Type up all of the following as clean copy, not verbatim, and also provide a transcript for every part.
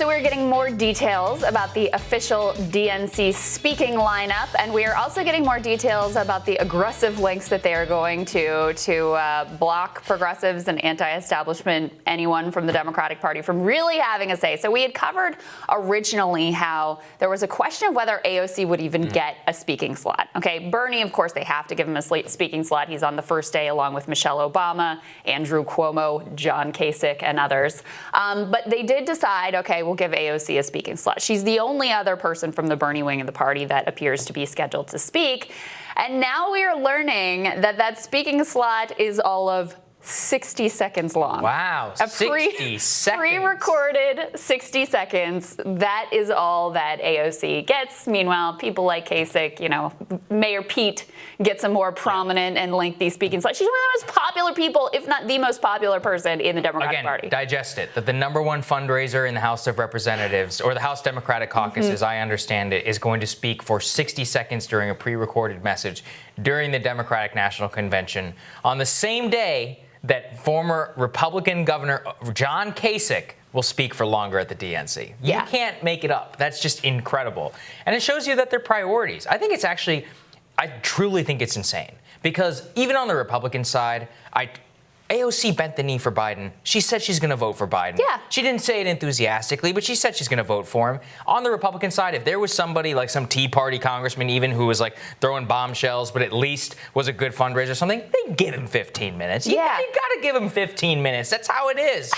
So we're getting more details about the official DNC speaking lineup, and we are also getting more details about the aggressive lengths that they are going to block progressives and anti-establishment, anyone from the Democratic Party, from really having a say. So we had covered originally how there was a question of whether AOC would even get a speaking slot. Okay, Bernie, of course, they have to give him a speaking slot. He's on the first day along with Michelle Obama, Andrew Cuomo, John Kasich, and others. But they did decide, okay, we'll give AOC a speaking slot. She's the only other person from the Bernie wing of the party that appears to be scheduled to speak. And now we are learning that that speaking slot is all of 60 seconds long. Wow, 60 seconds. Pre-recorded 60 seconds. That is all that AOC gets. Meanwhile, people like Kasich, Mayor Pete gets a more prominent and lengthy speaking slot. She's one of the most popular people, if not the most popular person in the Democratic Party. Digest it. That the number one fundraiser in the House of Representatives, or the House Democratic Caucus, as I understand it, is going to speak for 60 seconds during a pre-recorded message during the Democratic National Convention on the same day that former Republican Governor John Kasich will speak for longer at the DNC. You can't make it up. That's just incredible. And it shows you that their priorities. I truly think it's insane. Because even on the Republican side, AOC bent the knee for Biden. She said she's going to vote for Biden. Yeah. She didn't say it enthusiastically, but she said she's going to vote for him. On the Republican side, if there was somebody like some Tea Party congressman even who was like throwing bombshells, but at least was a good fundraiser or something, they'd give him 15 minutes. You got to give him 15 minutes. That's how it is.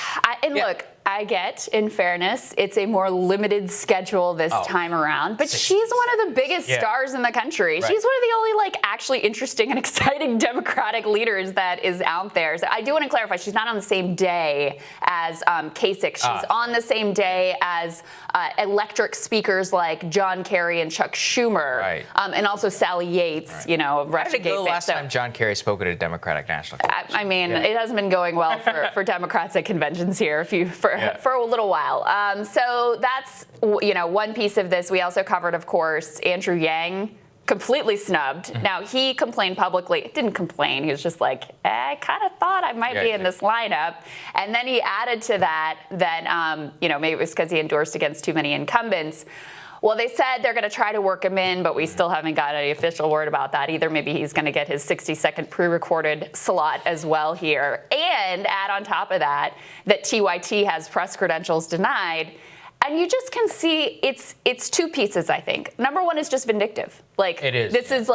Look, I get, in fairness, it's a more limited schedule this time around, but she's one of the biggest stars in the country. Right. She's one of the only actually interesting and exciting Democratic leaders that is out there. So I do want to clarify, she's not on the same day as Kasich. She's on the same day as electric speakers like John Kerry and Chuck Schumer, and also Sally Yates, How did it go last time John Kerry spoke at a Democratic National Convention? It hasn't been going well for Democrats at conventions here for a little while. So that's, one piece of this. We also covered, of course, Andrew Yang, completely snubbed. Now, he complained publicly. Didn't complain. He was just like, I kind of thought I might be in this lineup. And then he added to that, maybe it was because he endorsed against too many incumbents. Well, they said they're going to try to work him in, but we still haven't got any official word about that either. Maybe he's going to get his 60-second pre-recorded slot as well here. And add on top of that TYT has press credentials denied. And you just can see it's two pieces, I think. Number one is just vindictive. It is. This is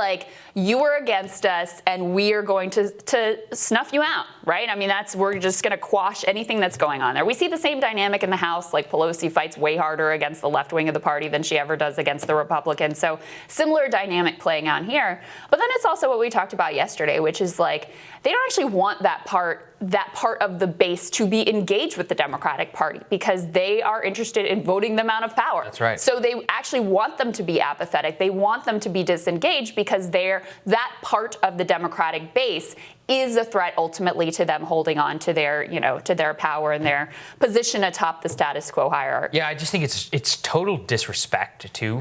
you were against us and we are going to snuff you out, right? We're just going to quash anything that's going on there. We see the same dynamic in the House, Pelosi fights way harder against the left wing of the party than she ever does against the Republicans. So similar dynamic playing on here. But then it's also what we talked about yesterday, which is they don't actually want that part of the base to be engaged with the Democratic Party because they are interested in voting them out of power. That's right. So they actually want them to be apathetic. They want them to be disengaged because that part of the Democratic base is a threat ultimately to them holding on to their, to their power and their position atop the status quo hierarchy. Yeah, I just think it's total disrespect too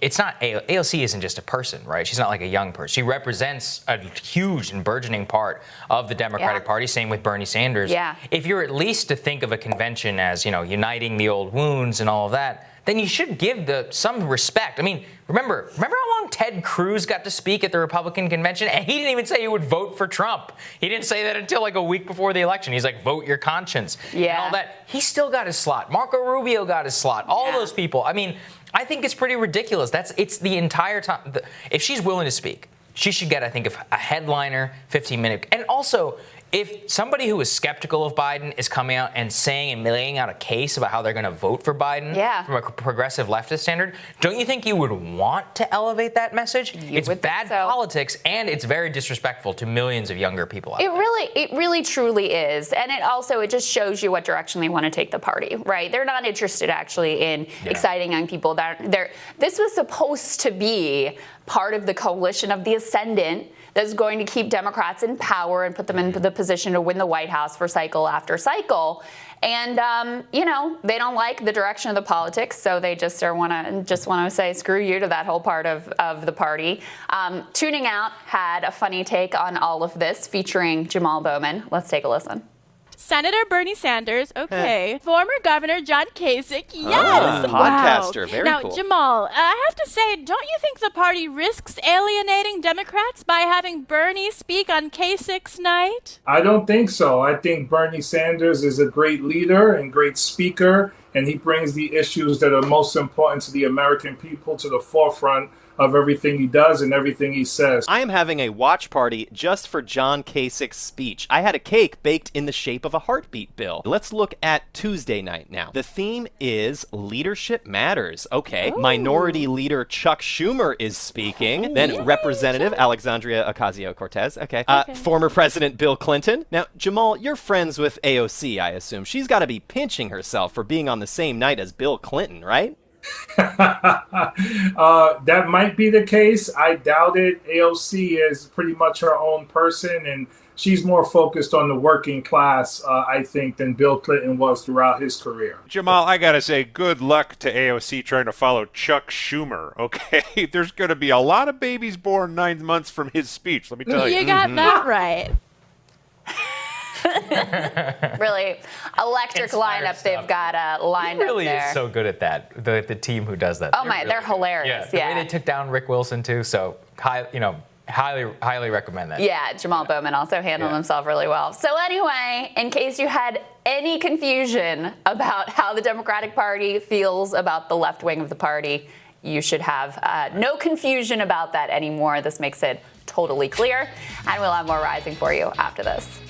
it's not, AOC isn't just a person, right? She's not like a young person. She represents a huge and burgeoning part of the Democratic Party, same with Bernie Sanders. Yeah. If you're at least to think of a convention as, uniting the old wounds and all of that, then you should give some respect. Remember how long Ted Cruz got to speak at the Republican convention? And he didn't even say he would vote for Trump. He didn't say that until a week before the election. He's like, vote your conscience. Yeah. And all that. He still got his slot. Marco Rubio got his slot. All those people. I think it's pretty ridiculous. It's the entire time. If she's willing to speak, she should get, I think, a headliner, 15-minute. And also, if somebody who is skeptical of Biden is coming out and saying and laying out a case about how they're going to vote for Biden from a progressive leftist standard, don't you think you would want to elevate that message? It's bad politics, and it's very disrespectful to millions of younger people out there. It really truly is. And it just shows you what direction they want to take the party, right? They're not interested actually in exciting young people. This was supposed to be part of the coalition of the ascendant that's going to keep Democrats in power and put them in the position to win the White House for cycle after cycle. And, they don't like the direction of the politics, so they just want to say screw you to that whole part of the party. Tuning Out had a funny take on all of this featuring Jamal Bowman. Let's take a listen. Senator Bernie Sanders, okay. Former Governor John Kasich, yes. Podcaster, very now, cool. Jamal, I have to say, don't you think the party risks alienating Democrats by having Bernie speak on Kasich's night? I don't think so. I think Bernie Sanders is a great leader and great speaker, and he brings the issues that are most important to the American people to the forefront of everything he does and everything he says. I am having a watch party just for John Kasich's speech. I had a cake baked in the shape of a heartbeat, Bill. Let's look at Tuesday night now. The theme is Leadership Matters. Okay. Ooh. Minority Leader Chuck Schumer is speaking. Then Representative Alexandria Ocasio-Cortez. Okay. Former President Bill Clinton. Now, Jamal, you're friends with AOC, I assume. She's got to be pinching herself for being on the same night as Bill Clinton, right? That might be the case. I doubt it. AOC is pretty much her own person, and she's more focused on the working class, I think, than Bill Clinton was throughout his career. Jamal, I gotta say, good luck to AOC trying to follow Chuck Schumer, okay? There's gonna be a lot of babies born 9 months from his speech, let me tell you. You got that right. Really electric lineup they've got lined up there. Really is so good at that. The team who does that. Oh my, they're hilarious. Yeah. The way they took down Rick Wilson too. So highly recommend that. Yeah, Jamal Bowman also handled himself really well. So anyway, in case you had any confusion about how the Democratic Party feels about the left wing of the party, you should have no confusion about that anymore. This makes it totally clear, and we'll have more Rising for you after this.